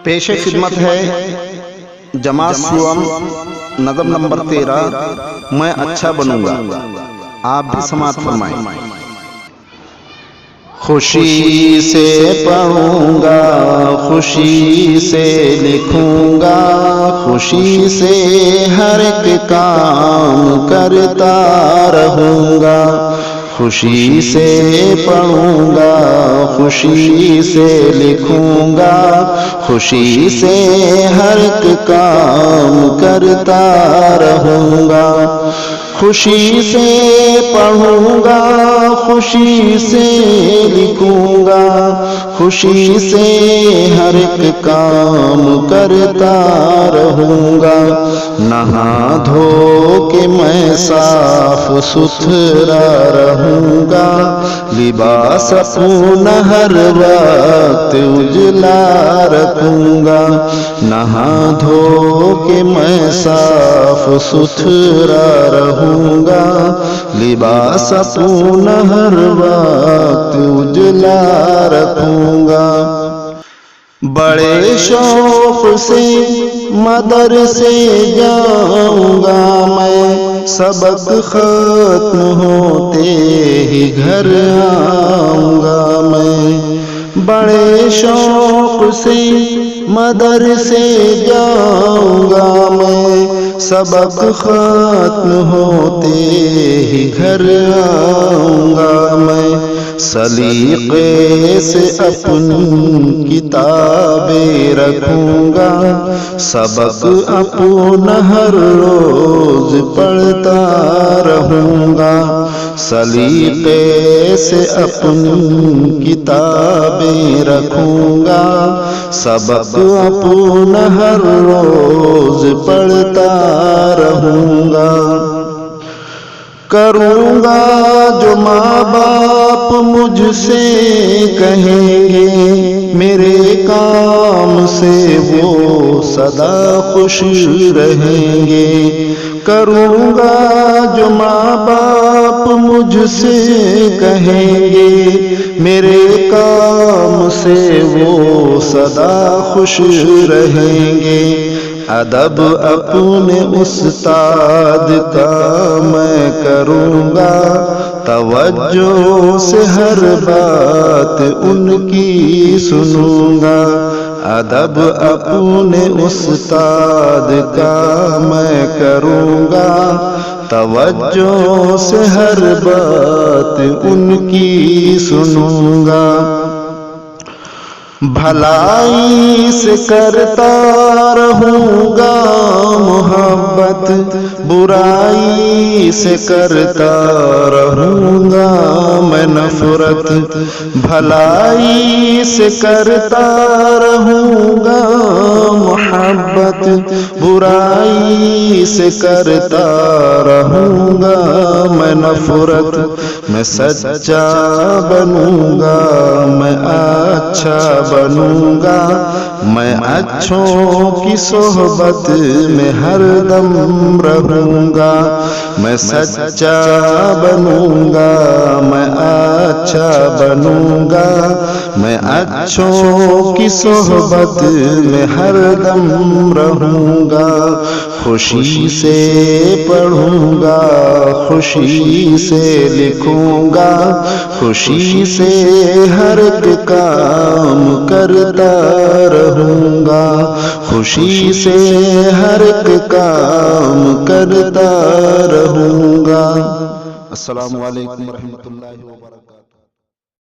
پیش خدمت ہے جماعت سوم نظم نمبر 13 میں اچھا بنوں گا، آپ بھی سماعت فرمائیں۔ خوشی سے پڑھوں گا، خوشی سے لکھوں گا، خوشی سے ہر ایک کام کرتا رہوں گا۔ خوشی سے پڑھوں گا، خوشی سے لکھوں گا، خوشی سے ہر ایک کام کرتا رہوں گا۔ خوشی سے پڑھوں گا، خوشی سے لکھوں گا، خوشی سے ہر ایک کام کرتا رہوں گا۔ نہا دھو کے میں صاف ستھرا رہوں گا، لباس اپنا ہر وقت اجلا رکھوں گا۔ نہا دھو کے میں صاف ستھرا رہوں گا، لباس اپنا ہر وقت اجلا رکھوں گا۔ بڑے شوق سے مدرسے جاؤں گا میں، سبق ختم ہوتے ہی گھر آؤں گا میں۔ بڑے شوق سے مدرسے جاؤں گا میں، سبق ختم ہوتے ہی گھر آؤں گا میں۔ سلیقے سے اپنی کتابیں رکھوں گا، سبق اپنا ہر روز پڑھتا رہوں گا۔ سلیقے سے اپنی کتابیں رکھوں گا، سبق اپنا ہر روز پڑھتا رہوں گا۔ کروں گا جو ماں باپ مجھ سے کہیں گے، میرے کام سے وہ سدا خوش رہیں گے۔ کروں گا جو ماں باپ مجھ سے کہیں گے، میرے کام سے وہ سدا خوش رہیں گے۔ ادب اپنے استاد کا میں کروں گا، توجہ سے ہر بات ان کی سنوں گا۔ ادب اپنے استاد کا میں کروں گا، توجہ سے ہر بات ان کی سنوں گا۔ بھلائی سے کرتا رہوں گا محبت، برائی سے کرتا رہوں گا میں نفرت۔ بھلائی سے کرتا رہوں گا محبت، برائی سے کرتا رہوں گا میں نفرت۔ میں سچا بنوں گا، میں اچھا بنوں گا، میں اچھوں کی صحبت میں ہر دم رہوں گا۔ میں سچا بنوں گا، میں اچھا بنوں گا، میں اچھوں کی صحبت میں ہر دم رہوں گا۔ خوشی سے پڑھوں گا، خوشی سے لکھوں گا، خوشی سے ہر ایک کام کرتا رہوں گا۔ خوشی سے ہر ایک کام کرتا رہوں گا۔ السلام علیکم ورحمۃ اللہ وبرکاتہ۔